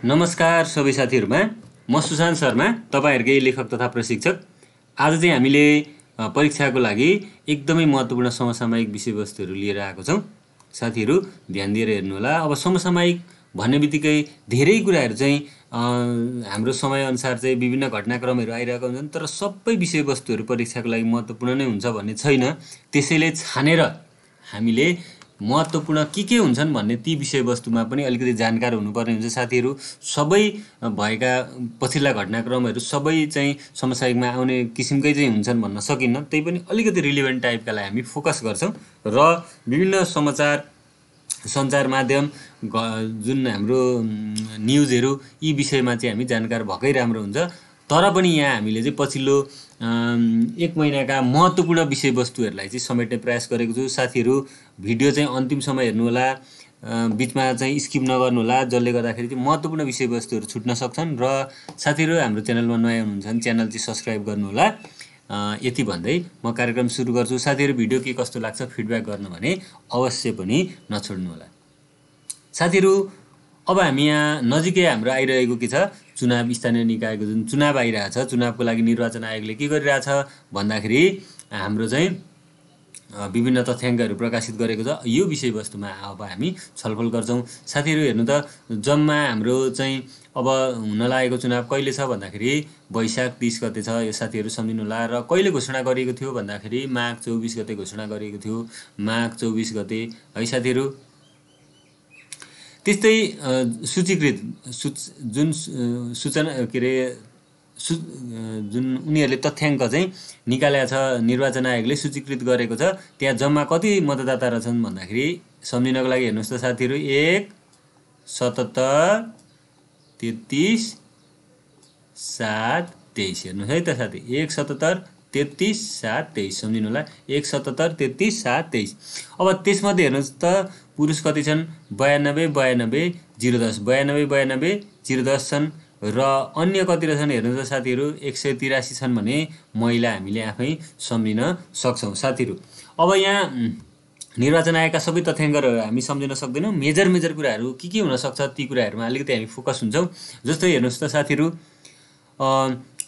नमस्कार सबै साथीहरुमा म सुशान्त शर्मा तपाईहरुकै लेखक तथा प्रशिक्षक। आज चाहिँ हामीले परीक्षाको लागि एकदमै महत्त्वपूर्ण समसामयिक विषयवस्तुहरू लिएर आएको छौं। साथीहरु ध्यान दिएर हेर्नु होला। अब समसामयिक भन्नेबित्तिकै धेरै कुराहरू चाहिँ हाम्रो समय अनुसार चाहिँ विभिन्न घटनाक्रमहरू आइरहेका हुन्छन्, तर सबै विषयवस्तुहरू परीक्षाको लागि महत्त्वपूर्ण नै हुन्छ भन्ने छैन। त्यसैले छानेर हामीले महत्त्वपूर्ण के हुन्छन् भन्ने ती विषयवस्तुमा पनि अलिकति जानकार हुनुपर्ने हुन्छ। साथीहरु सबै भएका पछिल्ला घटनाक्रमहरू सबै चाहिँ समसामयिकमा आउने किसिमकै चाहिँ हुन्छन् भन्न सकिन्न, त्यै पनि अलिकति रिलेभेन्ट टाइपकालाई हामी फोकस गर्छौं र विभिन्न समाचार सञ्चार माध्यम जुन हाम्रो न्युजहरू यी विषयमा चाहिँ हामी जानकार भएकै राम्रो हुन्छ। तर पनि यहाँ हामीले चाहिँ पछिल्लो 1 महिनाका महत्त्वपूर्ण विषयवस्तुहरूलाई चाहिँ समेट्ने प्रयास गरेको छु। साथीहरु भिडियो चाहिँ अन्तिमसम्म हेर्नु होला, बीचमा चाहिँ स्किप नगर्नु होला, जसले गर्दाखेरि चाहिँ महत्त्वपूर्ण विषयवस्तुहरू छुट्न सक्छन्। र साथीहरु हाम्रो च्यानलमा नयाँ हुनुहुन्छ भने च्यानल चाहिँ सब्स्क्राइब गर्नु होला। यति भन्दै म कार्यक्रम सुरु गर्छु। साथीहरु भिडियो के कस्तो लाग्छ फिडब्याक गर्न भने अवश्य पनि नछोड्नु होला। साथीहरु अब हामी यहाँ नजिकै हाम्रो आइरहेको के छ, चुनाव, स्थानीय निकायको जुन चुनाव आइरहेछ, चुनावको लागि निर्वाचन आयोगले के गरिरहेछ भन्दाखेरि हाम्रो चाहिँ विभिन्न तथ्याङ्कहरू प्रकाशित गरेको छ। यो विषयवस्तुमा अब हामी छलफल गर्छौं। साथीहरु हेर्नु त जम्मा हाम्रो चाहिँ अब हुन लागेको चुनाव कहिले छ भन्दाखेरि वैशाख 30 गते छ। यो साथीहरु सम्झिनु होला। र कहिले घोषणा गरिएको थियो भन्दाखेरि माघ 24 गते घोषणा गरिएको थियो। माघ 24 गते है साथीहरु। त्यस्तै सूचीकृत जुन सूचना के रे जुन उनीहरूले तथ्याङ्क चाहिँ निकालेको छ, निर्वाचन आयोगले सूचीकृत गरेको छ, त्यहाँ जम्मा कति मतदाता रहेछन् भन्दाखेरि सम्झिनको लागि हेर्नुस् त साथीहरु 1 77 33 7 23 हेर्नुस् है त साथी 1 77 33 7 23 सम्झिनु होला 1 77 33 7 23। अब त्यसमध्ये हेर्नुस् त पुरुष कति छन् 92 92 010 92 92 010 छन् र अन्य कति रहेछन् हेर्नु त साथीहरु 183 छन् भने महिला हामीले आफै सम्झिन सक्छौं। साथीहरु अब यहाँ निर्वाचन आयोगका सबै तथ्याङ्कहरू हामी सम्झिन सक्दैनौं। मेजर कुराहरू के हुन सक्छ ती कुराहरुमा अलिकति हामी फोकस हुन्छौं। जस्तै हेर्नुस् त साथीहरु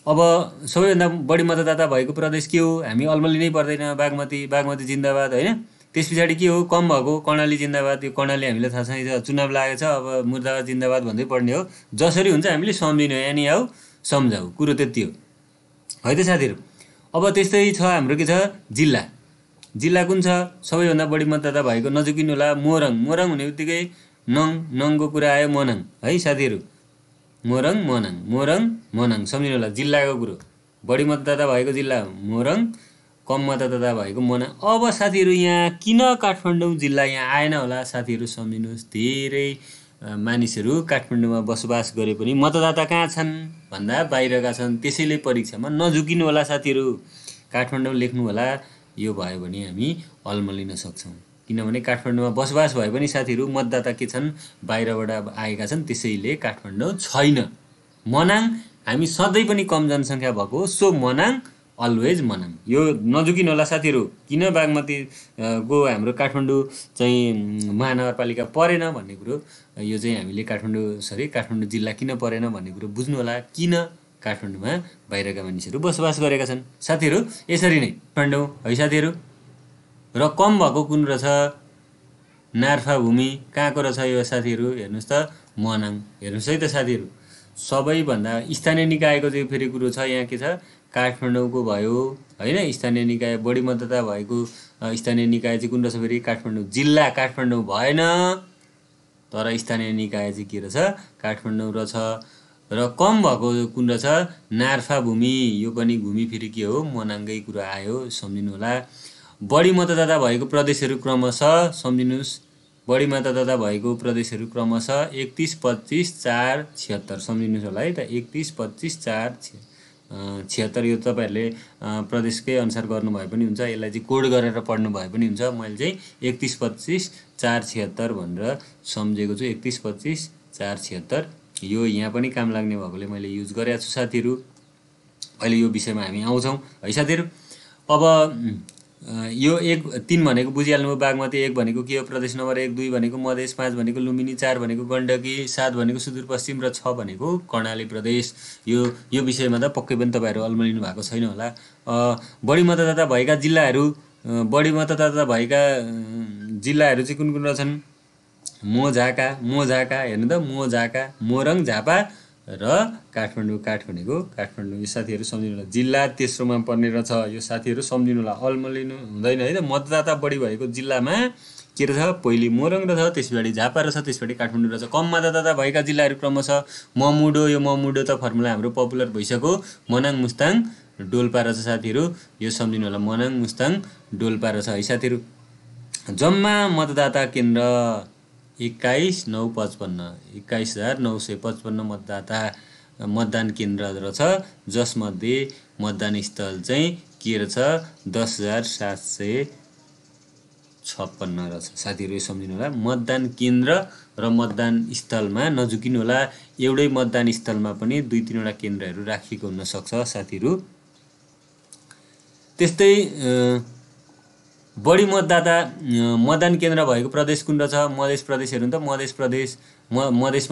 अब सबैभन्दा बढी मतदाता भएको प्रदेश के हो, हामी अलमली नै पर्दैन, बागमती जिन्दाबाद हैन। त्यसपछि के हो, कम भएको कर्णाली जिन्दाबाद। यो कर्णाली हामीलाई थाहा छ, चुनाव लागेको छ, अब मुर्दाबाद जिन्दाबाद भन्दै पढ्ने हो। जसरी हुन्छ हामीले सम्झिनु, यानी आउ सम्झाउ, कुरो त्यति हो है त साथीहरु। अब त्यस्तै छ हाम्रो के छ जिल्ला कुन छ सबैभन्दा बढी मतदाता भएको नजिकिनु होला मोरङ हुनेबित्तिकै नङको कुरा आयो, मनाङ है साथीहरु। मोरङ सम्झिनु होला जिल्लाको कुरो। बढी मतदाता भएको जिल्ला मोरङ, कम मतदाता भएको मनाङ। अब साथीहरु यहाँ किन काठमाडौँ जिल्ला यहाँ आएन होला साथीहरु सम्झिनुस्। धेरै मानिसहरू काठमाडौँमा बसोबास गरे पनि मतदाता कहाँ छन् भन्दा बाहिरका छन्। त्यसैले परीक्षामा नझुकिनु होला साथीहरु, काठमाडौँ लेख्नु होला। यो भयो भने हामी अलमलिन सक्छौं, किनभने काठमाडौँमा बसोबास भए पनि साथीहरु मतदाता के छन् बाहिरबाट आएका छन्, त्यसैले काठमाडौँ छैन। मनाङ हामी सधैँ पनि कम जनसंख्या भएको, सो मनाङ अलवेज मनाङ। यो नझुकिनु होला साथीहरु। किन बागमती को हाम्रो काठमाडौँ चाहिँ महानगरपालिका परेन भन्ने कुरो, यो चाहिँ हामीले काठमाडौँ जिल्ला किन परेन भन्ने कुरो बुझ्नु होला। किन काठमाडौँमा बाहिरका मानिसहरू बसोबास गरेका छन् साथीहरु। यसरी नै काठमाडौँ है साथीहरु। र कम भएको कुन रहेछ, नार्फा भूमि कहाँको रहेछ यो साथीहरु हेर्नुस् त मनाङ। हेर्नुस् है त साथीहरु। सबैभन्दा स्थानीय निकायको चाहिँ फेरि कुरो छ। यहाँ के छ, काठमाडौँको भयो हैन। स्थानीय निकाय बढी मतदाता भएको स्थानीय निकाय चाहिँ कुन रहेछ फेरि काठमाडौँ जिल्ला। काठमाडौँ भएन, तर स्थानीय निकाय चाहिँ के रहेछ काठमाडौँ रहेछ। र कम भएको कुन रहेछ नार्फा भूमि। यो पनि भूमि फेरि के हो मनाङकै कुरा आयो, सम्झिनु होला। बढी मतदाता भएको प्रदेशहरू क्रमशः सम्झिनुस्। बढी मतदाता भएको प्रदेशहरू क्रमशः 31 25 4 76 सम्झिनुस् होला है त। 31 25 4 76 यो तपाईहरुले प्रदेशकै अनुसार गर्नु भए पनि हुन्छ, यसलाई चाहिँ कोड गरेर पढ्नु भए पनि हुन्छ। मैले चाहिँ 31 25 4 76 भनेर सम्झेको छु। 31 25 4 76 यो यहाँ पनि काम लाग्ने भएकोले मैले युज गरेको छु साथीहरु। अहिले यो विषयमा हामी आउँछौं है साथीहरु। अब यो 1 3 भनेको बुझिहाल्नुभयो। बागमती 1 भनेको के हो, प्रदेश नम्बर 1, 2 भनेको मधेस, 5 भनेको लुम्बिनी, 4 भनेको गण्डकी, 7 भनेको सुदूरपश्चिम र 6 भनेको कर्णाली प्रदेश। यो विषयमा त पक्कै पनि तपाईँहरू अल्मलिनु भएको छैन होला। बढी मतदाता भएका जिल्लाहरू चाहिँ कुन कुन रहेछन्? मोझाका हेर्नु त, मोझाका, मोरङ, झापा र काठमाडौँ। काठमाडौँ यो साथीहरू सम्झिनु होला। जिल्ला तेस्रोमा पर्ने रहेछ यो साथीहरू सम्झिनु होला, अल्मलिनु हुँदैन है त। मतदाता बढी भएको जिल्लामा के रहेछ? पहिली मोरङ रहेछ, त्यसपछि झापा रहेछ, त्यसपछि काठमाडौँ रहेछ। कम मतदाता भएका जिल्लाहरू क्रमशः ममुडो, यो ममुडो त फर्मुला हाम्रो पपुलर भइसक्यो, मनाङ, मुस्ताङ, डोल्पा रहेछ साथीहरू। यो सम्झिनु होला, मनाङ, मुस्ताङ, डोल्पा रहेछ है साथीहरू। जम्मा मतदाता केन्द्र 21,955 मतदान केन्द्र रहेछ, जसमध्ये मतदान स्थल चाहिँ के रहेछ? 10,756 रहेछ साथीहरू। यो सम्झिनु होला, मतदान केन्द्र र मतदान स्थलमा नझुकिनु होला। एउटै मतदान स्थलमा पनि 2-3वटा केन्द्रहरू राखिएको हुनसक्छ साथीहरू। त्यस्तै बढी मतदान केन्द्र भएको प्रदेश कुन रहेछ? मधेस प्रदेश। हेर्नु त, मधेसमा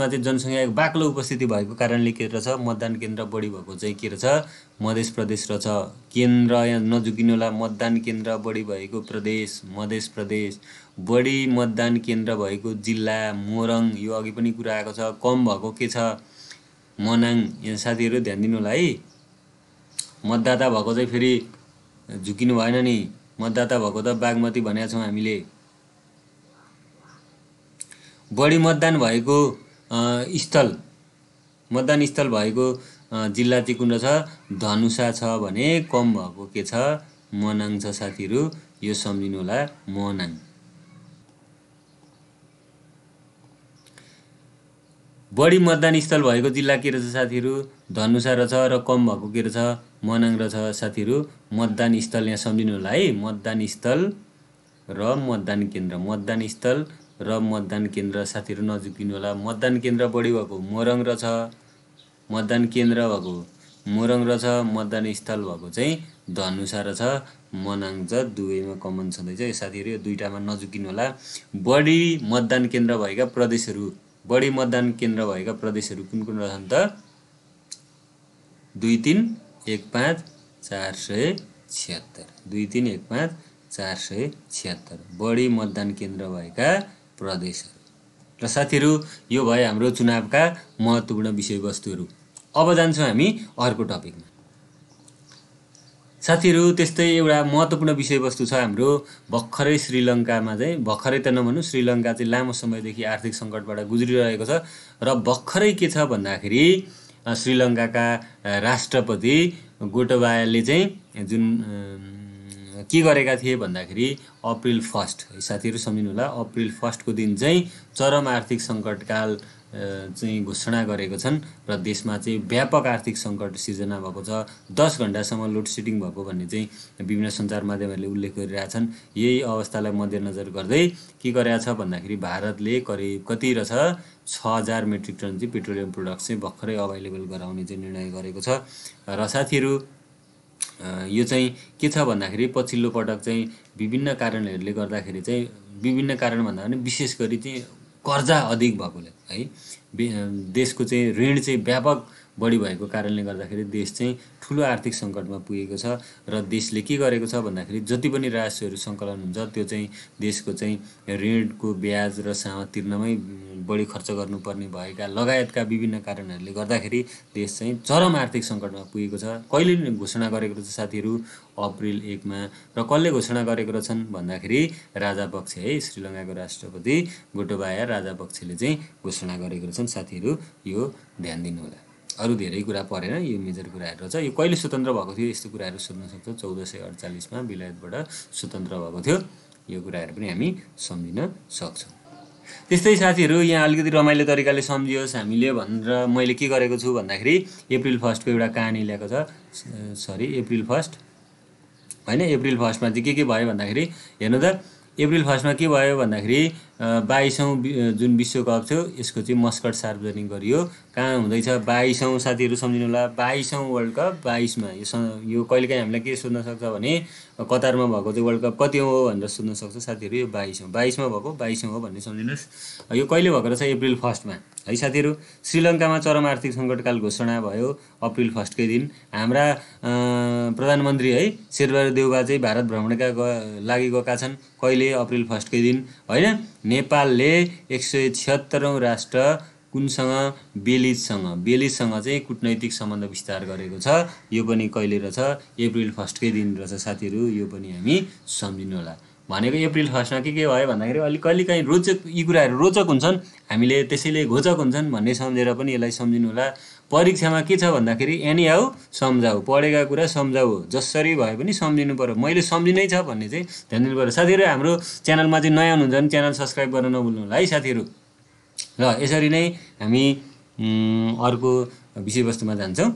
चाहिँ जनसङ्ख्याको बाक्लो उपस्थिति भएको कारणले के रहेछ? मतदान केन्द्र बढी भएको चाहिँ के रहेछ? मधेस प्रदेश रहेछ। केन्द्र यहाँ नझुकिनु होला, मतदान केन्द्र बढी भएको प्रदेश मधेस प्रदेश। बढी मतदान केन्द्र भएको जिल्ला मोरङ, यो अघि पनि कुरा आएको छ। कम भएको के छ? मनाङ। यहाँ साथीहरू ध्यान दिनु होला है, मतदाता भएको चाहिँ फेरि झुकिनु भएन नि। मतदाता भएको त बागमती भनेका छौँ हामीले। बढी मतदान स्थल भएको जिल्ला चाहिँ कुन रहेछ? धनुषा छ भने कम भएको के छ? मनाङ छ साथीहरू। यो सम्झिनु होला, मनाङ। बढी मतदान स्थल भएको जिल्ला के रहेछ साथीहरू? धनुषा रहेछ र कम भएको के रहेछ? मनाङ रहेछ साथीहरू। मतदान स्थल यहाँ सम्झिनु होला है, मतदान स्थल र मतदान केन्द्र। मतदान स्थल र मतदान केन्द्र साथीहरू नझुकिनु होला। मतदान केन्द्र बढी भएको मोरङ रहेछ, मतदान केन्द्र भएको मोरङ रहेछ, मतदान स्थल भएको चाहिँ धनुषा रहेछ, मनाङ छ। दुवैमा कमन छँदैछ यो साथीहरू, यो दुईटामा नझुकिनु होला। बढी मतदान केन्द्र भएका प्रदेशहरू कुन कुन रहन् त? 2, 3, 1, 5, 476। 2, 3, 1, 5, 476 बढी मतदान केन्द्र भएका प्रदेशहरू। र साथीहरू यो भए हाम्रो चुनावका महत्त्वपूर्ण विषयवस्तुहरू। अब जान्छौँ हामी अर्को टपिकमा साथीहरू। त्यस्तै एउटा महत्त्वपूर्ण विषयवस्तु छ हाम्रो। भर्खरै श्रीलङ्कामा चाहिँ, भर्खरै त नभनौँ, श्रीलङ्का चाहिँ लामो समयदेखि आर्थिक सङ्कटबाट गुज्रिरहेको छ। र भर्खरै के छ भन्दाखेरि श्रीलङ्काका राष्ट्रपति गोटबायाले चाहिँ जुन के गरेका थिए भन्दाखेरि अप्रिल 1 साथीहरू सम्झिनु होला, अप्रिल 1 को दिन चाहिँ चरम आर्थिक सङ्कटकाल चाहिँ घोषणा गरेको छन् र देशमा चाहिँ व्यापक आर्थिक सङ्कट सिर्जना भएको छ। 10 घण्टासम्म लोड सेडिङ भएको भन्ने चाहिँ विभिन्न सञ्चार माध्यमहरूले उल्लेख गरिरहेछन्। यही अवस्थालाई मध्यनजर गर्दै के गरेको छ भन्दाखेरि भारतले करिब कति रहेछ? 6,000 मेट्रिक टन चाहिँ पेट्रोलियम प्रोडक्ट चाहिँ भर्खरै अभाइलेबल गराउने चाहिँ निर्णय गरेको छ। र साथीहरू यो चाहिँ के छ भन्दाखेरि पछिल्लो पटक चाहिँ विभिन्न कारणहरूले गर्दाखेरि चाहिँ, विभिन्न कारण भन्दा पनि विशेष गरी चाहिँ कर्जा अधिक भएकोले है, देशको चाहिँ ऋण चाहिँ व्यापक बढी भएको कारणले गर्दाखेरि देश चाहिँ ठुलो आर्थिक सङ्कटमा पुगेको छ। र देशले के गरेको छ भन्दाखेरि जति पनि राजस्वहरू सङ्कलन हुन्छ त्यो चाहिँ देशको चाहिँ ऋणको ब्याज र सामा तिर्नमै बढी खर्च गर्नुपर्ने भएका लगायतका विभिन्न कारणहरूले गर्दाखेरि देश चाहिँ चरम आर्थिक सङ्कटमा पुगेको छ। कहिले घोषणा गरेको रहेछ साथीहरू? अप्रिल 1 मा। र कसले घोषणा गरेको रहेछन् भन्दाखेरि राजापक्ष है, श्रीलङ्काको राष्ट्रपति गोटबाया राजापक्षले चाहिँ घोषणा गरेको रहेछन् साथीहरू। यो ध्यान दिनु होला। अरू धेरै कुरा परेन, यो मेजर कुराहरू रहेछ। यो कहिले स्वतन्त्र भएको थियो यस्तो कुराहरू सोध्न सक्छ। 1448 मा बेलायतबाट स्वतन्त्र भएको थियो। यो कुराहरू पनि हामी सम्झिन सक्छौँ। त्यस्तै साथीहरू यहाँ अलिकति रमाइलो तरिकाले सम्झियोस् हामीले भनेर मैले के गरेको छु भन्दाखेरि अप्रिल 1 को एउटा कहानी ल्याएको छ। अप्रिल 1 होइन, अप्रिल 1 मा चाहिँ के भयो भन्दाखेरि हेर्नु त, अप्रिल 1 मा के भयो भन्दाखेरि 22औं जुन विश्वकप थियो यसको चाहिँ मस्कट सार्वजनिक गरियो। कहाँ हुँदैछ 22औं साथीहरू सम्झिनु होला, 22औं वर्ल्ड कप 22 मा। यो कहिलेकाहीँ हामीलाई के सोध्न सक्छ भने कतारमा भएको चाहिँ वर्ल्ड कप कति हो भनेर सोध्न सक्छ साथीहरू। यो 22 मा भएको 22औं हो भन्ने सम्झिनुहोस्। यो कहिले भएको रहेछ अप्रिल 1 मा है साथीहरू। श्रीलङ्कामा चरम आर्थिक सङ्कटकाल घोषणा भयो अप्रिल 1 कै दिन। हाम्रा प्रधानमन्त्री है शेरबहादुर देउवा चाहिँ भारत भ्रमणका लागि गएका छन् कहिले अप्रिल 1 कै दिन होइन। नेपालले 176औं राष्ट्र कुनसँग बेलिजसँग चाहिँ कूटनैतिक सम्बन्ध विस्तार गरेको छ। यो पनि कहिले रहेछ अप्रिल 1 कै दिन रहेछ साथीहरू। यो पनि हामी सम्झिनु होला। भनेको अप्रिल 1 मा के भयो भन्दाखेरि अलिक कहिलेकाहीँ रोचक यी कुराहरू रोचक हुन्छन्, हामीले त्यसैले घोचक हुन्छन् भन्ने सम्झेर पनि यसलाई सम्झिनु होला। परीक्षामा के छ भन्दाखेरि एनी हाउ सम्झाऊ, पढेका कुरा सम्झाऊ, जसरी भए पनि सम्झिनु पर्यो, मैले सम्झिनै छ भन्ने चाहिँ ध्यान दिनु पर्यो। साथीहरू हाम्रो च्यानलमा चाहिँ नयाँ हुनुहुन्छ भने च्यानल सब्सक्राइब गर्न नभुल्नु होला है साथीहरू। र यसरी नै हामी अर्को विषयवस्तुमा जान्छौँ।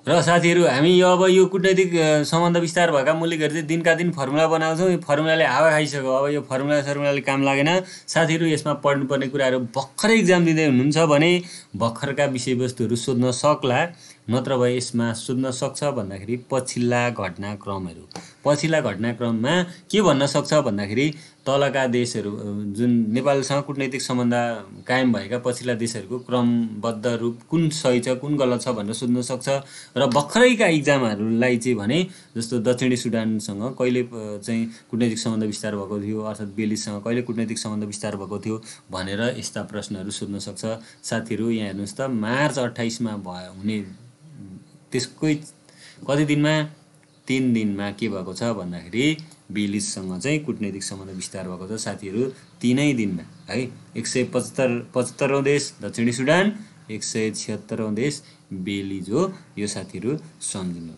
र साथीहरू हामी अब यो कूटनैतिक सम्बन्ध विस्तार भएका मुलुकहरू चाहिँ दिनका दिन फर्मुला बनाउँछौँ। यो फर्मुलाले हावा खाइसक्यो। अब यो फर्मुलाले काम लागेन साथीहरू। यसमा पढ्नुपर्ने कुराहरू भर्खरै इक्जाम दिँदै हुनुहुन्छ भने भर्खरका विषयवस्तुहरू सोध्न सक्ला, नत्र भए यसमा सोध्न सक्छ भन्दाखेरि पछिल्ला घटनाक्रममा के भन्न सक्छ भन्दाखेरि तलका देशहरू जुन नेपालसँग कूटनैतिक सम्बन्ध कायम भएका पछिल्ला देशहरूको क्रमबद्ध रूप कुन सही छ कुन गलत छ भनेर सोध्न सक्छ। र भर्खरैका इक्जामहरूलाई चाहिँ भने जस्तो दक्षिणी सुडानसँग कहिले चाहिँ कूटनैतिक सम्बन्ध विस्तार भएको थियो, अर्थात् बेलिजसँग कहिले कूटनैतिक सम्बन्ध विस्तार भएको थियो भनेर यस्ता प्रश्नहरू सोध्न सक्छ साथीहरू। यहाँ हेर्नुहोस् त मार्च 28 मा हुने त्यसकै कति दिनमा 3 दिनमा के भएको छ भन्दाखेरि बेलिजसँग चाहिँ कूटनैतिक सम्बन्ध विस्तार भएको छ साथीहरू। 3 दिनमा है। 175औं देश दक्षिणी सुडान, 176औं देश बेलिज हो। यो साथीहरू सम्झिनु।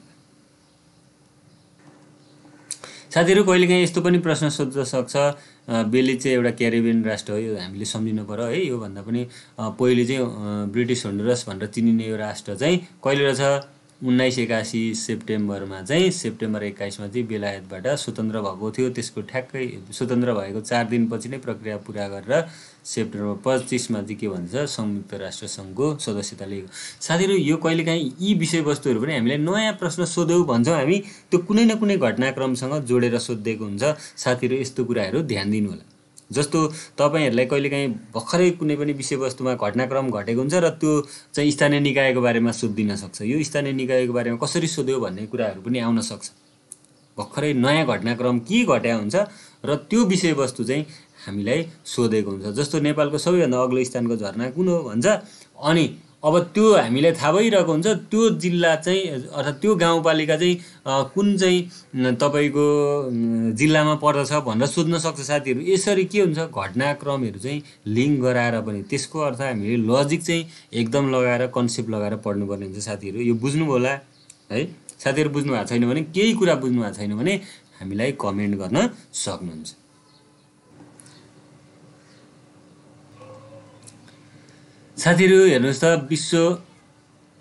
साथीहरू कहिलेकाहीँ यस्तो पनि प्रश्न सोध्न सक्छ, बेलिज चाहिँ एउटा क्यारिबियन राष्ट्र हो, यो हामीले सम्झिनु पर्यो है। योभन्दा पनि पहिले चाहिँ ब्रिटिस होन्डुरस भनेर चिनिने यो राष्ट्र चाहिँ कहिले रहेछ 1981 सेप्टेम्बरमा चाहिँ सेप्टेम्बर 21 मा चाहिँ बेलायतबाट स्वतन्त्र भएको थियो। त्यसको ठ्याक्कै स्वतन्त्र भएको 4 दिनपछि नै प्रक्रिया पुरा गरेर सेप्टेम्बर 25 मा चाहिँ के भन्छ संयुक्त राष्ट्र सङ्घको सदस्यता लिएको। साथीहरू यो कहिलेकाहीँ यी विषयवस्तुहरू पनि हामीले नयाँ प्रश्न सोध्यौँ भन्छौँ हामी, त्यो कुनै न कुनै घटनाक्रमसँग जोडेर सोधिएको हुन्छ साथीहरू। यस्तो कुराहरू ध्यान दिनु होला। जस्तो तपाईहरुलाई कहिलेकाहीँ भर्खरै कुनै पनि विषयवस्तुमा घटनाक्रम घटेको हुन्छ र त्यो चाहिँ स्थानीय निकायको बारेमा सोधिदिन सक्छ। यो स्थानीय निकायको बारेमा कसरी सोध्यो भन्ने कुराहरू पनि आउन सक्छ। भर्खरै नयाँ घटनाक्रम के घट्या हुन्छ र त्यो विषयवस्तु चाहिँ हामीलाई सोधेको हुन्छ। जस्तो नेपालको सबैभन्दा अग्लो स्थानको झरना कुन हो भन्छ, अनि अब त्यो हामीलाई थाहा भइरहेको हुन्छ त्यो जिल्ला चाहिँ अर्थात् त्यो गाउँपालिका चाहिँ कुन चाहिँ तपाईको जिल्लामा पर्दछ भनेर सोध्न सक्छ साथीहरू। यसरी के हुन्छ घटनाक्रमहरू चाहिँ लिङ्क गराएर पनि त्यसको अर्थ हामीले लजिक चाहिँ एकदम लगाएर कन्सेप्ट लगाएर पढ्नुपर्ने हुन्छ साथीहरू। यो बुझ्नु होला है साथीहरू। बुझ्नु भएको छैन भने केही कुरा बुझ्नु भएको छैन भने हामीलाई कमेन्ट गर्न सक्नुहुन्छ। साथीहरू हेर्नुहोस् त विश्व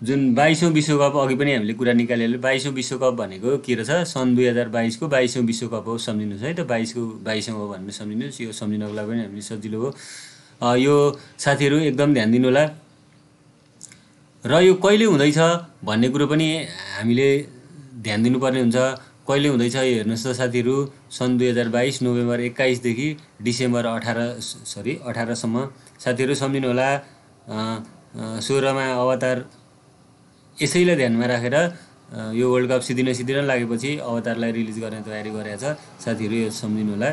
जुन 22औं विश्वकप अघि पनि हामीले कुरा निकालिहाल्यौँ। 22औं विश्वकप भनेको के रहेछ सन् 2022 को 22औं विश्वकप हो सम्झिनुहोस् है त। 22 को 22औं हो भनेर सम्झिनुहोस्। यो सम्झिनको लागि पनि हामीले सजिलो हो। यो साथीहरू एकदम ध्यान दिनु होला। र यो कहिले हुँदैछ भन्ने कुरो पनि हामीले ध्यान दिनुपर्ने हुन्छ। कहिले हुँदैछ हेर्नुहोस् त साथीहरू सन् 2022 नोभेम्बर 21 देखि डिसेम्बर 18 सम्म साथीहरू सम्झिनु होला। 16 मा अवतार यसैलाई ध्यानमा राखेर यो वर्ल्ड कप सिद्धिन लागेपछि अवतारलाई रिलिज गर्ने तयारी गरेको छ साथीहरू। यो सम्झिनु होला।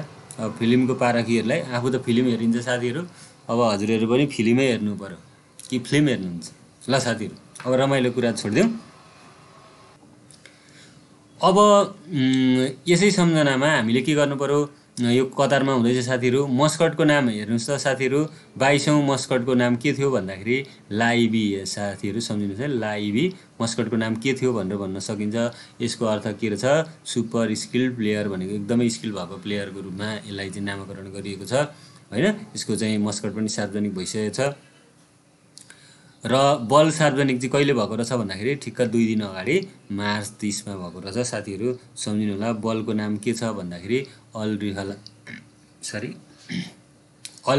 फिल्मको पारखीहरूलाई आफू त फिल्म हेरिन्छ साथीहरू, अब हजुरहरू पनि फिल्मै हेर्नु पर्यो कि फिल्म हेर्नुहुन्छ ल साथीहरू। अब रमाइलो कुरा छोडिदिउँ। अब यसै सम्झनामा हामीले के गर्नु पर्यो, यो कतारमा हुँदैछ साथीहरू। मस्कटको नाम हेर्नुहोस् त साथीहरू। 22औं मस्कटको नाम के थियो भन्दाखेरि लाइबी साथीहरू सम्झिनुहोस् है। लाइबी मस्कटको नाम के थियो भनेर भन्न सकिन्छ। यसको अर्थ के रहेछ सुपर स्किल्ड प्लेयर भनेको एकदमै स्किल भएको प्लेयरको रूपमा यसलाई चाहिँ नामाकरण गरिएको छ हैन। यसको चाहिँ मस्कट पनि सार्वजनिक भइसकेको छ। र बल सार्वजनिक चाहिँ कहिले भएको रहेछ भन्दाखेरि ठिक्क 2 दिन अगाडि मार्च 30 मा भएको रहेछ साथीहरू सम्झिनु होला। बलको नाम के छ भन्दाखेरि अल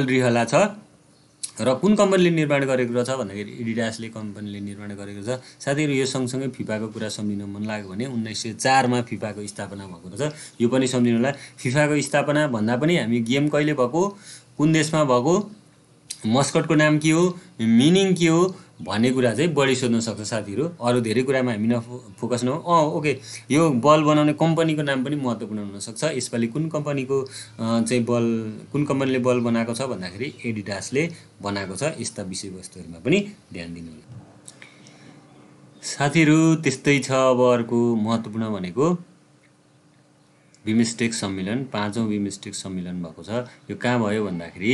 रिहला छ र कुन कम्पनीले निर्माण गरेको रहेछ भन्दाखेरि एडिडासले कम्पनीले निर्माण गरेको छ साथीहरू। यो सँगसँगै फिफाको कुरा सम्झिन मन लाग्यो भने 1904 मा फिफाको स्थापना भएको रहेछ, यो पनि सम्झिनु होला। फिफाको स्थापना भन्दा पनि हामी गेम कहिले भएको, कुन देशमा भएको, मस्कटको नाम के हो, मिनिङ के हो भन्ने कुरा चाहिँ बढी सोध्न सक्छ साथीहरू। अरू धेरै कुरामा हामी फोकस नहो। ओके, यो बल बनाउने कम्पनीको नाम पनि महत्त्वपूर्ण हुनसक्छ। यसपालि कुन कम्पनीको चाहिँ बल, कुन कम्पनीले बल बनाएको छ भन्दाखेरि एडिडासले बनाएको छ। यस्ता विषयवस्तुहरूमा पनि ध्यान दिनु होला साथीहरू। त्यस्तै छ अब अर्को महत्त्वपूर्ण भनेको बिमस्टेक सम्मेलन, 5औं बिमस्टेक सम्मेलन भएको छ। यो कहाँ भयो भन्दाखेरि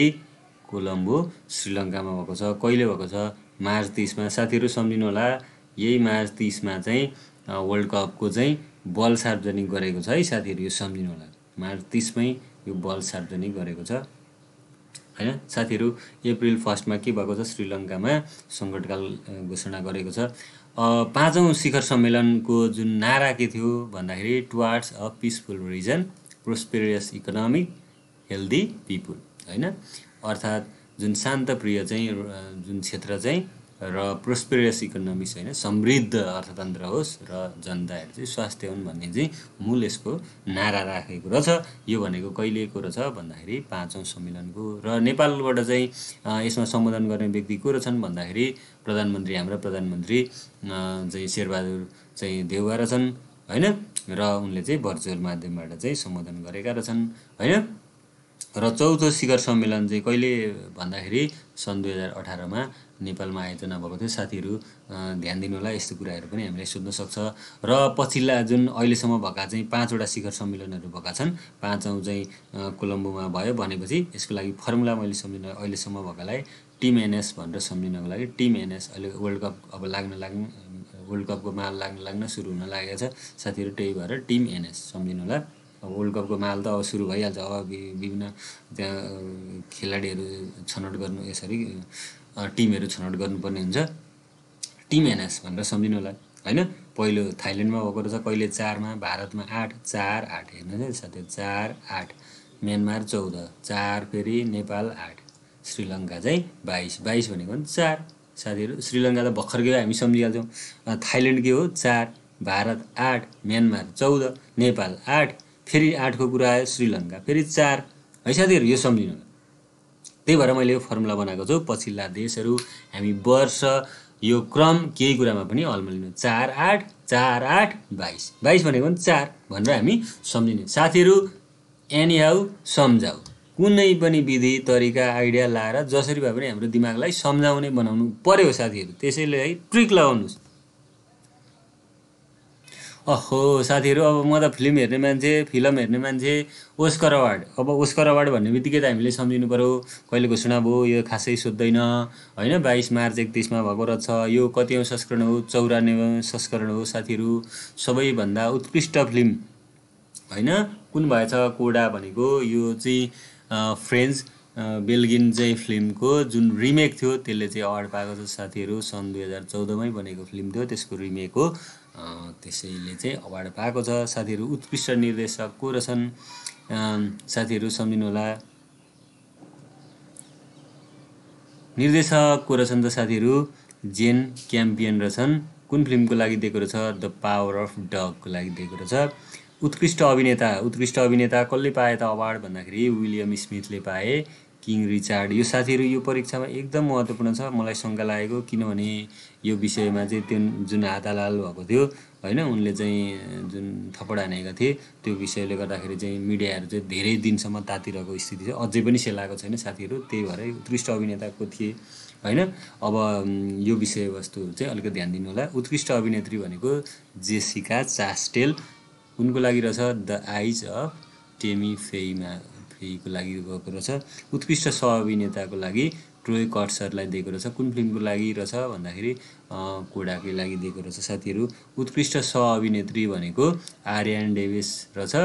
कोलम्बो श्रीलङ्कामा भएको छ। कहिले भएको छ? मार्च 30 मा साथीहरू सम्झिनु होला। यही मार्च 30 मा चाहिँ वर्ल्ड कपको चाहिँ बल सार्वजनिक गरेको छ है साथीहरू, यो सम्झिनु होला। मार्च 30 मै यो बल सार्वजनिक गरेको छ हैन साथीहरू। अप्रिल 1 मा के भएको छ? श्रीलङ्कामा सङ्कटकाल घोषणा गरेको छ। 5औं शिखर सम्मेलनको जुन नारा के थियो भन्दाखेरि towards a peaceful region, prosperous economy, healthy people हैन। अर्थात् जुन शान्तप्रिय चाहिँ जुन क्षेत्र चाहिँ र प्रोस्पेरियस इकोनोमिक्स हैन, समृद्ध अर्थतन्त्र होस् र जनताहरू चाहिँ स्वास्थ्य हुन् भन्ने चाहिँ मूल यसको नारा राखेको रहेछ। यो भनेको कहिलेको रहेछ भन्दाखेरि 5औं सम्मेलनको। र नेपालबाट चाहिँ यसमा सम्बोधन गर्ने व्यक्ति को रहेछन् भन्दाखेरि प्रधानमन्त्री, हाम्रा प्रधानमन्त्री चाहिँ शेरबहादुर चाहिँ देउवा रहेछन् हैन। र उनले चाहिँ भर्चुअल माध्यमबाट चाहिँ सम्बोधन गरेका रहेछन् हैन। र 4औं शिखर सम्मेलन चाहिँ कहिले भन्दाखेरि सन् 2018 मा नेपालमा आयोजना भएको थियो साथीहरू। ध्यान दिनु होला, यस्तो कुराहरू पनि हामीलाई सोध्न सक्छ। र पछिल्ला जुन अहिलेसम्म भएका चाहिँ 5वटा शिखर सम्मेलनहरू भएका छन्, 5औं चाहिँ कोलम्बोमा भयो भनेपछि यसको लागि फर्मुला मैले सम्झिन अहिलेसम्म भएकालाई टिम एनएस भनेर सम्झिनको लागि टिम एनएस। अहिले वर्ल्ड कप अब वर्ल्ड कपको माल लाग्न सुरु हुन लागेको छ साथीहरू, त्यही भएर टिम एनएस सम्झिनु होला। अब वर्ल्ड कपको माल त अब सुरु भइहाल्छ। अब विभिन्न त्यहाँ खेलाडीहरू छनौट गर्नु, यसरी टिमहरू छनौट गर्नुपर्ने हुन्छ। टिम एनएस भनेर सम्झिनु होला हैन। पहिलो थाइल्यान्डमा भएको रहेछ कहिले 4 मा, भारतमा 8, 4, 8 हेर्नुहोस् है साथीहरू, 4, 8, म्यानमार 14, 4 फेरि नेपाल 8, श्रीलङ्का चाहिँ 22 भनेको पनि 4 साथीहरू। श्रीलङ्का त भर्खर गयो हामी सम्झिहाल्छौँ। थाइल्यान्ड के हो? 4, भारत 8, म्यानमार 14, नेपाल 8, फेरि 8 को कुरा आयो श्रीलङ्का फेरि 4 है साथीहरू, यो सम्झिनु होला। त्यही भएर मैले यो फर्मुला बनाएको छु। पछिल्ला देशहरू हामी वर्ष यो क्रम केही कुरामा पनि अल्मलिनु। 4, 8, 4, 8, 22, 22 भनेको पनि 4 भनेर हामी सम्झिने साथीहरू। एनी हाउ सम्झाउ, कुनै पनि विधि तरिका आइडिया लाएर जसरी भए पनि हाम्रो दिमागलाई सम्झाउने बनाउनु पर्यो साथीहरू। त्यसैले है ट्रिक लगाउनुहोस्। अहो साथीहरू, अब म त फिल्म हेर्ने मान्छे, ओस्कर अवार्ड। अब ओस्कर अवार्ड भन्ने बित्तिकै त हामीले सम्झिनु पर्यो कहिले घोषणा भयो, यो खासै सोध्दैन हैन। 22 मार्च 31 मा भएको रहेछ। यो कतिौं संस्करण हो? 94औं संस्करण हो साथीहरू। सबैभन्दा उत्कृष्ट फिल्म हैन कुन भएछ? कोडा भनेको यो चाहिँ फ्रेन्च बेल्गियन चाहिँ फिल्मको जुन रिमेक थियो त्यसले चाहिँ अवार्ड पाएको छ साथीहरू। सन् 2014 मै बनेको फिल्म थियो, त्यसको रिमेक हो। त्यसैले चाहिँ अवार्ड पाएको छ साथीहरू। उत्कृष्ट निर्देशक को रहेछन् साथीहरू सम्झिनु होला। निर्देशक को रहेछन् त साथीहरू? जेन क्याम्पियन रहेछन्। कुन फिल्मको लागि दिएको रहेछ? द पावर अफ डगको लागि दिएको रहेछ। उत्कृष्ट अभिनेता कसले पाए त अवार्ड भन्दाखेरि विलियम स्मिथले पाए। किङ रिचार्ड, यो साथीहरू यो परीक्षामा एकदम महत्त्वपूर्ण छ। मलाई शङ्का लागेको किनभने यो विषयमा चाहिँ त्यो जुन हातालाल भएको थियो हैन, उनले चाहिँ जुन थप्पड हानेका थिए त्यो विषयले गर्दाखेरि चाहिँ मिडियाहरू चाहिँ धेरै दिनसम्म तातिरहेको स्थिति छ। अझै पनि सेलाएको छैन साथीहरू। त्यही भएर उत्कृष्ट अभिनेताको थिए हैन। अब यो विषयवस्तुहरू चाहिँ अलिकति ध्यान दिनु होला। उत्कृष्ट अभिनेत्री भनेको जेसिका चास्टेल। उनको लागि रहेछ द आइज अफ टेमी फेईको लागि गएको रहेछ। उत्कृष्ट सहअभिनेताको लागि ट्रोय कर्ट्सरलाई दिएको रहेछ। कुन फिल्मको लागि रहेछ भन्दाखेरि कोडाकै लागि दिएको रहेछ साथीहरू। उत्कृष्ट सहअभिनेत्री भनेको आर्यान डेभिस रहेछ।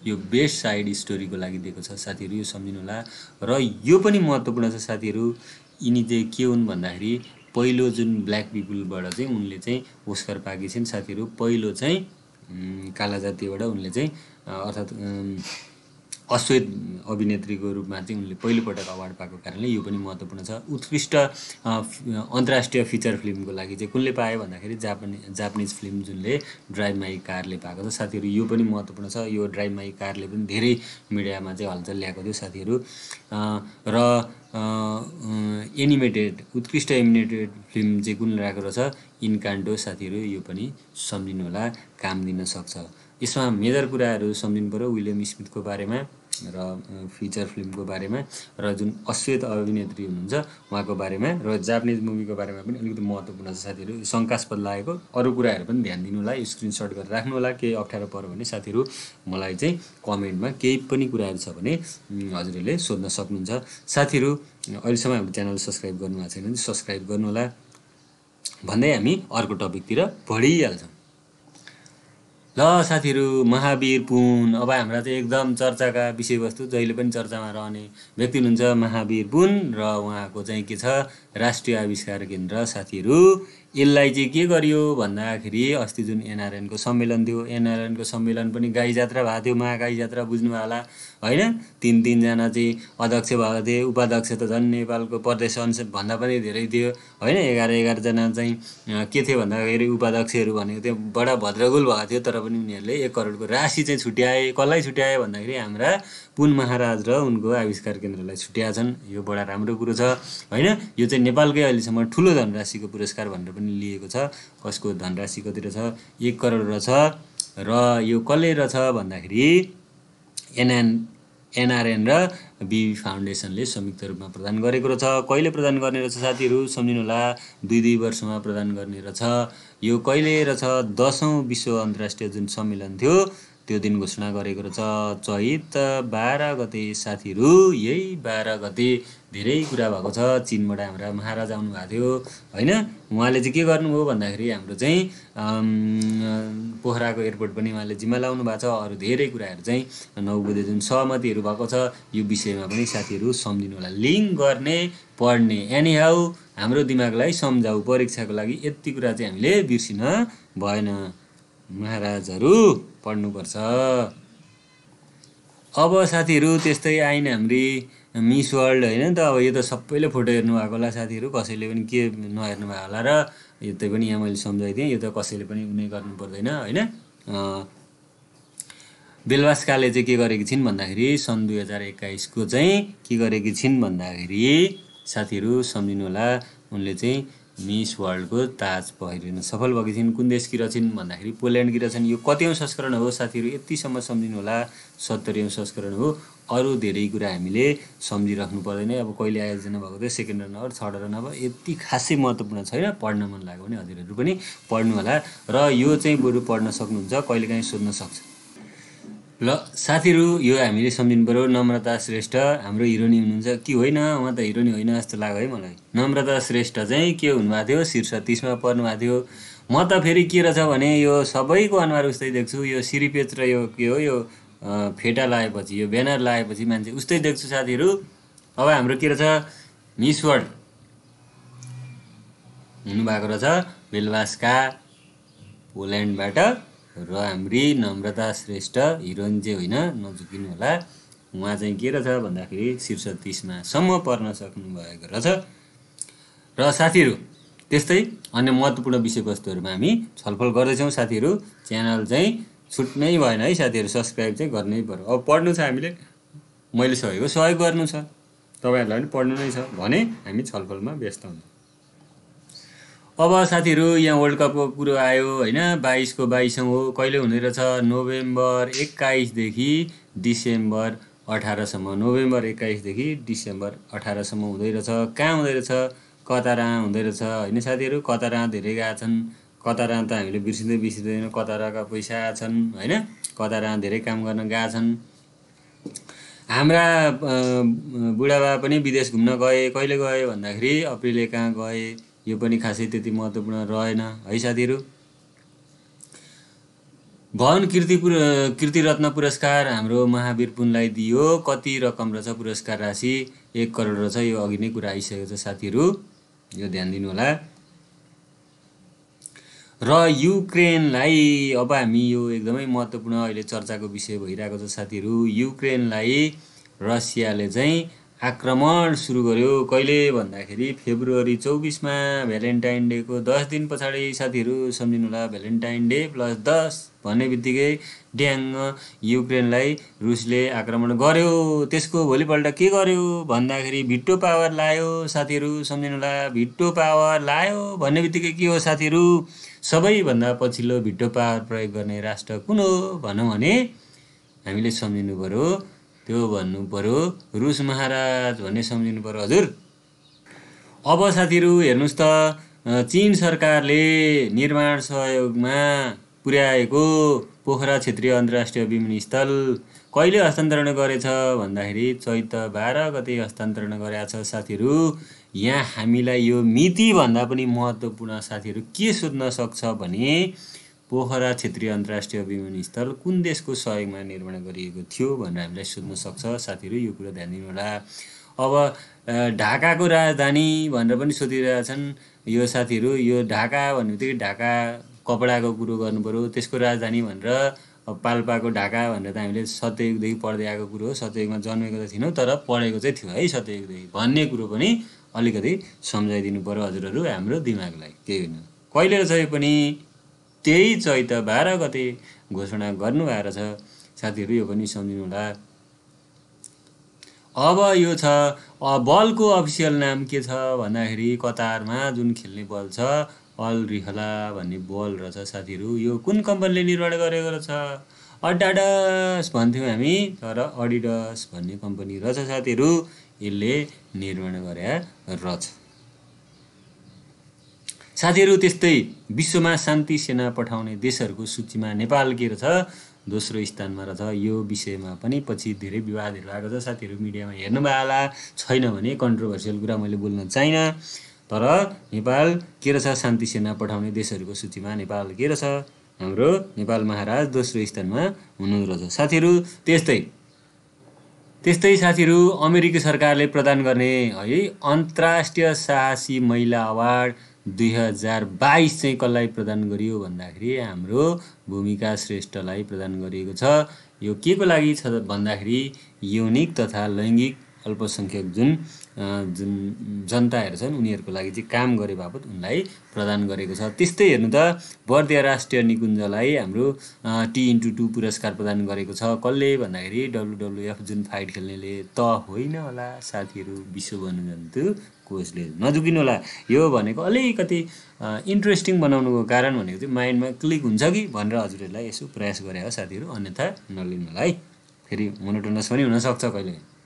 यो बेस्ट साइड स्टोरीको लागि दिएको छ साथीहरू, यो सम्झिनु होला। र यो पनि महत्त्वपूर्ण छ साथीहरू। यिनी चाहिँ के हुन् भन्दाखेरि पहिलो जुन ब्ल्याक पिपुलबाट चाहिँ उनले चाहिँ ओस्कर पाएकी छिन् साथीहरू। पहिलो चाहिँ काला जातिबाट उनले चाहिँ अर्थात् अश्वेत अभिनेत्रीको रूपमा चाहिँ उनले पहिलोपटक अवार्ड पाएको कारणले यो पनि महत्त्वपूर्ण छ। उत्कृष्ट अन्तर्राष्ट्रिय फिचर फिल्मको लागि चाहिँ कुनले पायो भन्दाखेरि जापानिज फिल्म जुनले ड्राइभ माई कारले पाएको छ साथीहरू। यो पनि महत्त्वपूर्ण छ। यो ड्राइभ माई कारले पनि धेरै मिडियामा चाहिँ हलचल ल्याएको थियो साथीहरू। र एनिमेटेड उत्कृष्ट एनिमेटेड फिल्म चाहिँ कुन रहेको रहेछ इन्कान्टो साथीहरू। यो पनि सम्झिनु होला, काम दिन सक्छ। यसमा मेजर कुराहरू सम्झिनु पऱ्यो विलियम स्मिथको बारेमा र फिचर फिल्मको बारेमा र जुन अश्वेत अभिनेत्री हुनुहुन्छ उहाँको बारेमा र जापानिज मुभीको बारेमा पनि अलिकति महत्त्वपूर्ण छ साथीहरू। शङ्कास्पद लागेको अरू कुराहरू पनि ध्यान दिनु होला, स्क्रिनसट गरेर राख्नु होला। केही अप्ठ्यारो पर्यो भने साथीहरू मलाई चाहिँ कमेन्टमा केही पनि कुराहरू छ भने हजुरहरूले सोध्न सक्नुहुन्छ। साथीहरू अहिलेसम्म हाम्रो च्यानल सब्सक्राइब गर्नुभएको छैन भने सब्सक्राइब गर्नु होला भन्दै हामी अर्को टपिकतिर बढिहाल्छौँ। ल साथीहरू, महावीर पुन अब हाम्रा चाहिँ एकदम चर्चाका विषयवस्तु जहिले पनि चर्चामा रहने व्यक्ति हुनुहुन्छ महावीर पुन र उहाँको चाहिँ के छ राष्ट्रिय आविष्कार केन्द्र साथीहरू। यसलाई चाहिँ के गरियो भन्दाखेरि अस्ति जुन एनआरएनको सम्मेलन थियो, एनआरएनको सम्मेलन पनि गाई जात्रा भएको थियो, महागाई जात्रा बुझ्नुभयो होला होइन। तीनजना चाहिँ अध्यक्ष भएको थिए, उपाध्यक्ष त झन् नेपालको प्रदेश भन्दा पनि धेरै थियो होइन। 11 चाहिँ के थियो भन्दाखेरि उपाध्यक्षहरू भनेको थियो बडा भद्रगोल भएको थियो। तर पनि उनीहरूले 1 करोडको राशि चाहिँ छुट्याए। कसलाई छुट्याए भन्दाखेरि हाम्रा पुन महाराज र उनको आविष्कार केन्द्रलाई छुट्याएछन्। यो बडा राम्रो कुरो छ होइन। यो चाहिँ नेपालकै अहिलेसम्म ठुलो धनराशिको पुरस्कार भनेर पनि लिएको छ। कसको धनराशि कति रहेछ 1 करोड रहेछ र यो कसले रहेछ भन्दाखेरि एनआरएन र बिबी फाउन्डेसनले संयुक्त रूपमा प्रदान गरेको रहेछ। कहिले प्रदान गर्ने रहेछ साथीहरू सम्झिनु होला, 2 वर्षमा प्रदान गर्ने रहेछ। यो कहिले रहेछ 10औं विश्व अन्तर्राष्ट्रिय जुन सम्मेलन थियो त्यो दिन घोषणा गरेको रहेछ चैत 12 गते साथीहरू। यही 12 गते धेरै कुरा भएको छ। चीनबाट हाम्रा महाराज आउनु भएको थियो होइन। उहाँले चाहिँ के गर्नुभयो भन्दाखेरि हाम्रो चाहिँ पोखराको एयरपोर्ट पनि उहाँले जिम्मा लाउनु भएको छ। अरू धेरै कुराहरू चाहिँ 9 बुँदे जुन सहमतिहरू भएको छ यो विषयमा पनि साथीहरू सम्झिनु होला। लिङ्क गर्ने पढ्ने एनी हाउ हाम्रो दिमागलाई सम्झाउ परीक्षाको लागि यति कुरा चाहिँ हामीले बिर्सिन भएन। महाराजहरू पढ्नुपर्छ। अब साथीहरू त्यस्तै आइन हाम्री मिस वर्ल्ड होइन त। अब यो त सबैले फोटो हेर्नु भएको होला साथीहरू, कसैले पनि के नहेर्नु भएको होला र यो त पनि यहाँ मैले सम्झाइदिएँ। यो त कसैले पनि उनी गर्नु पर्दैन होइन। बेलवास्काले चाहिँ के गरेकी छिन् भन्दाखेरि सन् 2021 को चाहिँ के गरेकी छिन् भन्दाखेरि साथीहरू सम्झिनु होला उनले चाहिँ मिस वर्ल्डको ताज पहिरिन सफल भएकी छिन्। कुन देशकी रहेछिन् भन्दाखेरि पोल्यान्डकी रहेछन्। यो कतिौं संस्करण हो साथीहरू यतिसम्म सम्झिनु होला, 70औं संस्करण हो। अरू धेरै कुरा हामीले सम्झिराख्नु पर्दैन। अब कहिले आयोजना भएको थियो, second run or third run अवर यति खासै महत्त्वपूर्ण छैन। पढ्न मन लाग्यो भने हजुरहरू पनि पढ्नु होला र यो चाहिँ बरु पढ्न सक्नुहुन्छ, कहिलेकाहीँ सोध्न सक्छ। ल साथीहरू यो हामीले सम्झिनु पऱ्यो नम्रता श्रेष्ठ हाम्रो हिरोनी हुनुहुन्छ कि होइन। उहाँ त हिरोनी होइन जस्तो लाग्यो है मलाई। नम्रता श्रेष्ठ चाहिँ के हुनुभएको थियो शीर्ष 30 मा पर्नुभएको थियो। म त फेरि के रहेछ भने यो सबैको अनुहार उस्तै देख्छु। यो सिरिपेच र यो के हो यो फेटा लगाएपछि यो ब्यानर लगाएपछि मान्छे उस्तै देख्छु साथीहरू। अब हाम्रो के रहेछ मिस वर्ल्ड हुनुभएको रहेछ बेलवास्का पोल्यान्डबाट र हाम्री नम्रता श्रेष्ठ हिरोइन चाहिँ होइन नझुकिनु होला। उहाँ चाहिँ के रहेछ भन्दाखेरि शीर्ष 30 मा सम्म पर्न सक्नुभएको रहेछ। र साथीहरू त्यस्तै अन्य महत्त्वपूर्ण विषयवस्तुहरूमा हामी छलफल गर्दैछौँ साथीहरू। च्यानल चाहिँ छुट्नै भएन है साथीहरू, सब्सक्राइब चाहिँ गर्नै पर्यो। अब पढ्नु छ हामीले, मैले सकेको सहयोग गर्नु छ, तपाईँहरूलाई पनि पढ्नु नै छ भने हामी छलफलमा व्यस्त हुन्छौँ। अब साथीहरू यहाँ वर्ल्ड कपको कुरो आयो होइन। 22 को 22औं हो। कहिले हुने रहेछ नोभेम्बर 21 देखि डिसेम्बर 18 सम्म। नोभेम्बर 21 देखि डिसेम्बर 18 सम्म हुँदै रहेछ। कहाँ हुँदै रहेछ कतारा हुँदै रहेछ होइन साथीहरू। कतारा धेरै गएका छन्। कतारा त हामीले बिर्सिँदैन। कताराका पैसा छन् होइन। कतारा धेरै काम गर्न गएका छन्। हाम्रा बुढाबा पनि विदेश घुम्न गए। कहिले गए भन्दाखेरि अप्रिलले कहाँ गए। यो पनि खासै त्यति महत्त्वपूर्ण रहेन है साथीहरू। भवन कीर्ति रत्न पुरस्कार हाम्रो महावीर पुनलाई दियो। कति रकम रहेछ पुरस्कार राशि? 1 करोड रहेछ। यो अघि नै कुरा आइसकेको छ साथीहरू, यो ध्यान दिनु होला। र युक्रेनलाई अब हामी यो एकदमै महत्त्वपूर्ण अहिले चर्चाको विषय भइरहेको छ साथीहरू। युक्रेनलाई रसियाले चाहिँ आक्रमण सुरु गर्यो। कहिले भन्दाखेरि फेब्रुअरी 24 मा भ्यालेन्टाइन डेको 10 दिन पछाडि साथीहरू सम्झिनु होला। भ्यालेन्टाइन डे प्लस 10 भन्ने बित्तिकै ड्याङ्ग युक्रेनलाई रुसले आक्रमण गर्यो। त्यसको भोलिपल्ट के गर्यो भन्दाखेरि भिटो पावर लायो साथीहरू, सम्झिनु होला। भिटो पावर लायो भन्ने बित्तिकै के हो साथीहरू, सबैभन्दा पछिल्लो भिटो पावर प्रयोग गर्ने राष्ट्र कुन हो भनौँ भने हामीले सम्झिनु पर्यो, त्यो भन्नु पर्यो रुस महाराज भन्ने सम्झिनु पर्यो हजुर। अब साथीहरू हेर्नुहोस् त, चीन सरकारले निर्माण सहयोगमा पुर्याएको पोखरा क्षेत्रीय अन्तर्राष्ट्रिय विमानस्थल कहिले हस्तान्तरण गरेछ भन्दाखेरि चैत 12 गते हस्तान्तरण गरेको छ साथीहरू। यहाँ हामीलाई यो मिति भन्दा पनि महत्त्वपूर्ण साथीहरू के सोध्न सक्छ भने पोखरा क्षेत्रीय अन्तर्राष्ट्रिय विमानस्थल कुन देशको सहयोगमा निर्माण गरिएको थियो भनेर हामीलाई सोध्न सक्छ साथीहरू। यो कुरा ध्यान दिनु होला। अब ढाकाको राजधानी भनेर पनि सोधिरहेछन् यो साथीहरू। यो ढाका भन्ने बित्तिकै ढाका कपडाको कुरो गर्नु पर्यो, त्यसको राजधानी भनेर पाल्पाको ढाका भनेर त हामीले सत्ययुगदेखि पढ्दै आएको कुरो हो। सत्ययुगमा जन्मेको त थिएनौँ तर पढेको चाहिँ थियो है सत्ययुगदेखि भन्ने कुरो पनि अलिकति सम्झाइदिनु पर्यो हजुरहरू हाम्रो दिमागलाई। केही होइन, कहिले रहेछ यो पनि त्यही चैत 12 गते घोषणा गर्नुभएको छ साथीहरू, यो पनि सम्झिनु होला। अब यो छ बलको अफिसियल नाम के छ भन्दाखेरि कतारमा जुन खेल्ने बल छ अल रिहला भन्ने बल रहेछ साथीहरू। यो कुन कम्पनीले निर्माण गरेको रहेछ? अडाडस भन्थ्यौँ हामी तर अडिडस भन्ने कम्पनी रहेछ साथीहरू, यसले निर्माण गरे रहेछ साथीहरू। त्यस्तै विश्वमा शान्ति सेना पठाउने देशहरूको सूचीमा नेपाल के रहेछ? दोस्रो स्थानमा रहेछ। यो विषयमा पनि पछि धेरै विवादहरू आएको छ साथीहरू, मिडियामा हेर्नुभयो होला। छैन भने कन्ट्रोभर्सियल कुरा मैले बोल्न चाहिनँ, तर नेपाल के रहेछ? शान्ति सेना पठाउने देशहरूको सूचीमा नेपाल के रहेछ? हाम्रो नेपाल महाराज दोस्रो स्थानमा हुनुहुँदो रहेछ साथीहरू। त्यस्तै साथीहरू अमेरिकी सरकारले प्रदान गर्ने है अन्तर्राष्ट्रिय साहसी महिला अवार्ड 2022 चाहिँ कसलाई प्रदान गरियो भन्दाखेरि हाम्रो भूमिका श्रेष्ठलाई प्रदान गरिएको छ। यो के को लागि छ भन्दाखेरि यौनिक तथा लैङ्गिक अल्पसङ्ख्यक जुन जनताहरू छन् उनीहरूको लागि चाहिँ काम गरे बापत उनलाई प्रदान गरेको छ। त्यस्तै हेर्नु त बर्दिया राष्ट्रिय निकुञ्जलाई हाम्रो T*2 पुरस्कार प्रदान गरेको छ। कसले भन्दाखेरि WWF जुन फाइट खेल्नेले त होइन होला साथीहरू, विश्व वन्यजन्तु कोषले। नझुकिनु होला, यो भनेको अलिकति इन्ट्रेस्टिङ बनाउनुको कारण भनेको चाहिँ माइन्डमा क्लिक हुन्छ कि भनेर हजुरहरूलाई यसो प्रयास गरे हो साथीहरू, अन्यथा नलिनु होला है। फेरि मोनोटोनस पनि हुनसक्छ कहिले।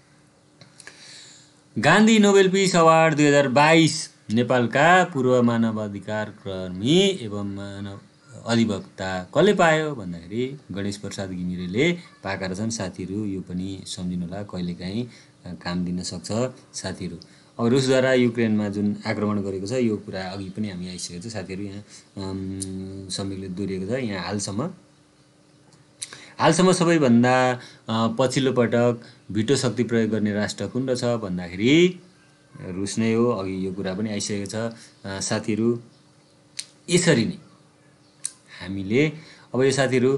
गान्धी नोबेल पिस अवार्ड 2022 नेपालका पूर्व मानवाधिकार कर्मी एवं मानव अधिवक्ता कसले पायो भन्दाखेरि गणेश प्रसाद घिमिरेले पाएका रहेछन् साथीहरू। यो पनि सम्झिनु होला, कहिलेकाहीँ काम दिन सक्छ साथीहरू। अब रुसद्वारा युक्रेनमा जुन आक्रमण गरेको छ यो कुरा अघि पनि हामी आइसकेको छ साथीहरू, यहाँ सम्मिलित दोहोरिएको छ। यहाँ हालसम्म सबैभन्दा पछिल्लो पटक भिटो शक्ति प्रयोग गर्ने राष्ट्र कुन रहेछ भन्दाखेरि रुस नै हो। अघि यो कुरा पनि आइसकेको छ साथीहरू। यसरी नै हामीले अब यो साथीहरू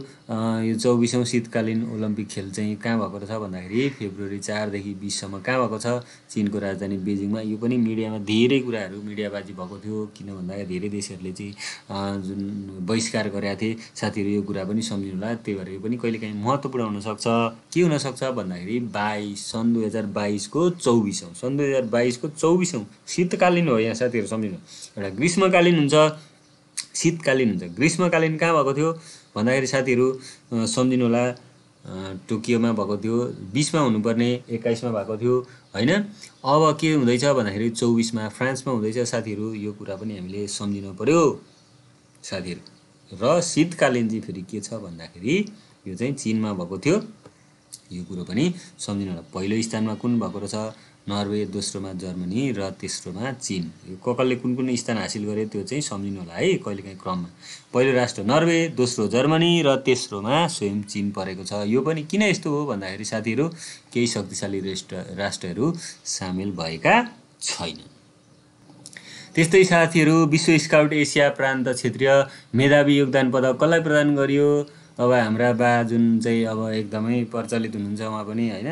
यो 24औं शीतकालीन ओलम्पिक खेल चाहिँ कहाँ भएको रहेछ भन्दाखेरि फेब्रुअरी 4 देखि 20 सम्म कहाँ भएको छ? चीनको राजधानी बेजिङमा। यो पनि मिडियामा धेरै कुराहरू मिडियाबाजी भएको थियो, किन भन्दाखेरि धेरै देशहरूले चाहिँ जुन बहिष्कार गरेका थिए साथीहरू। यो कुरा पनि सम्झिनु होला, त्यही भएर यो पनि कहिलेकाहीँ महत्त्वपूर्ण हुनसक्छ। के हुनसक्छ भन्दाखेरि सन् 2022 को 24औं शीतकालीन हो यहाँ साथीहरू, सम्झिनु। एउटा ग्रीष्मकालीन हुन्छ, शीतकालीन हुन्छ। ग्रीष्मकालीन कहाँ भएको थियो भन्दाखेरि साथीहरू सम्झिनु होला, टोकियोमा भएको थियो। 20 मा हुनुपर्ने 21 मा भएको थियो होइन। अब के हुँदैछ भन्दाखेरि 24 मा फ्रान्समा हुँदैछ साथीहरू। यो कुरा पनि हामीले सम्झिनु पर्यो साथीहरू। र शीतकालीन चाहिँ फेरि के छ भन्दाखेरि यो चाहिँ चीनमा भएको थियो यो कुरो पनि सम्झिनु होला। पहिलो स्थानमा कुन भएको रहेछ? नर्वे, दोस्रोमा जर्मनी र तेस्रोमा चीन। यो कसले कुन कुन स्थान हासिल गरे त्यो चाहिँ सम्झिनु होला है कहिलेकाहीँ क्रममा। पहिलो राष्ट्र नर्वे, दोस्रो जर्मनी र तेस्रोमा स्वयं चीन परेको छ। यो पनि किन यस्तो हो भन्दाखेरि साथीहरू केही शक्तिशाली राष्ट्रहरू सामेल भएका छैनन्। त्यस्तै साथीहरू विश्व स्काउट एसिया प्रान्त क्षेत्रीय मेधावी योगदान पदक कसलाई प्रदान गरियो? अब हाम्रा बा जुन चाहिँ अब एकदमै प्रचलित हुनुहुन्छ उहाँ पनि होइन,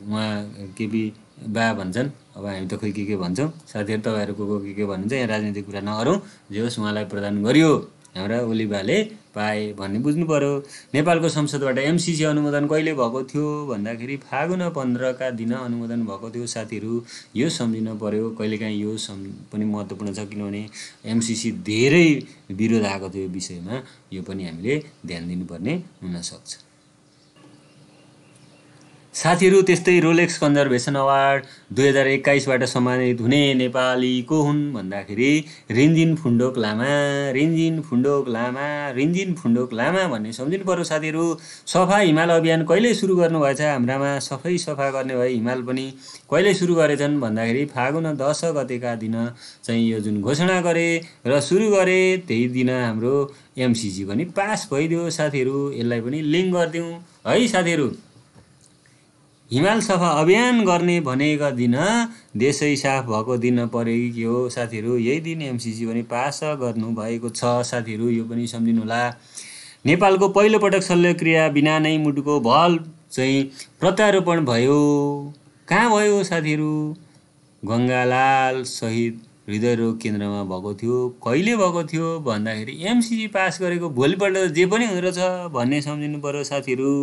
उहाँ केपी बा भन्छन्। अब हामी त खोइ के भन्छौँ साथीहरू, तपाईँहरू को के भन्नुहुन्छ, यहाँ राजनीतिक कुरा नगरौँ। जे होस् उहाँलाई प्रदान गरियो, हाम्रा ओली बाले पाए भन्ने बुझ्नु पर्यो। नेपालको संसदबाट एमसिसी अनुमोदन कहिले भएको थियो भन्दाखेरि फागुन 15 का दिन अनुमोदन भएको थियो साथीहरू। यो सम्झिन पर्यो। कहिलेकाहीँ यो पनि महत्त्वपूर्ण छ किनभने एमसिसी धेरै विरोध आएको थियो यो विषयमा। यो पनि हामीले ध्यान दिनुपर्ने हुनसक्छ साथीहरू। त्यस्तै रोलेक्स कन्जर्भेसन अवार्ड 2021बाट सम्मानित हुने नेपाली को हुन् भन्दाखेरि रिन्जिन फुन्डोक लामा, रिन्जिन फुन्डोक लामा, रिन्जिन फुन्डोक लामा भन्ने सम्झिनु पर्यो साथीहरू। सफा हिमाल अभियान कहिले सुरु गर्नुभएछ? हाम्रामा सफा गर्ने भए हिमाल पनि कहिले सुरु गरेछन् भन्दाखेरि फागुन 10 गतेका दिन चाहिँ यो जुन घोषणा गरे र सुरु गरे त्यही दिन हाम्रो एमसिसी पनि पास भइदियो साथीहरू। यसलाई पनि लिङ्क गरिदिउँ है साथीहरू। हिमाल सफा अभियान गर्ने भनेका दिन देशै साफ भएको दिन परे के हो साथीहरू? यही दिन एमसिसी पनि पास गर्नुभएको छ साथीहरू। यो पनि सम्झिनु होला। नेपालको पहिलोपटक शल्यक्रिया बिना नै मुटुको भल्भ चाहिँ प्रत्यारोपण भयो। कहाँ भयो साथीहरू? गङ्गालाल शहीद हृदयरोग केन्द्रमा भएको थियो। कहिले भएको थियो भन्दाखेरि एमसिसी पास गरेको भोलिपल्ट जे पनि हुँदो रहेछ भन्ने सम्झिनु पर्यो साथीहरू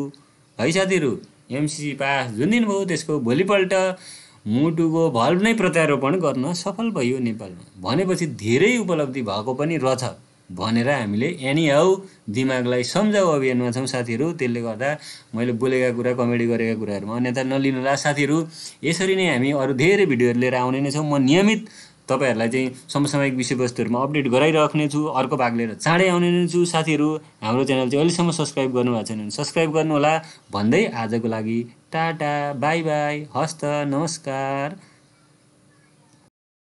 है साथीहरू। एमसिसी पास जुन दिन भयो त्यसको भोलिपल्ट मुटुको भल्भ नै प्रत्यारोपण गर्न सफल भयो नेपालमा। भनेपछि धेरै उपलब्धि भएको पनि रहेछ भनेर हामीले एनी हाउ दिमागलाई सम्झाउ अभियानमा छौँ साथीहरू। त्यसले गर्दा मैले बोलेका कुरा कमेडी गरेका कुराहरूमा अन्यथा नलिनुहोला साथीहरू। यसरी नै हामी अरू धेरै भिडियोहरू लिएर आउने नै छौँ। म नियमित तपाईँहरूलाई चाहिँ समसामयिक विषयवस्तुहरूमा अपडेट गराइराख्ने छु। अर्को भाग लिएर चाँडै आउने नै छु साथीहरू। हाम्रो च्यानल चाहिँ अहिलेसम्म सब्सक्राइब गर्नुभएको छैन भने सब्सक्राइब गर्नुहोला भन्दै आजको लागि टाटा बाई बाई, हस्त, नमस्कार।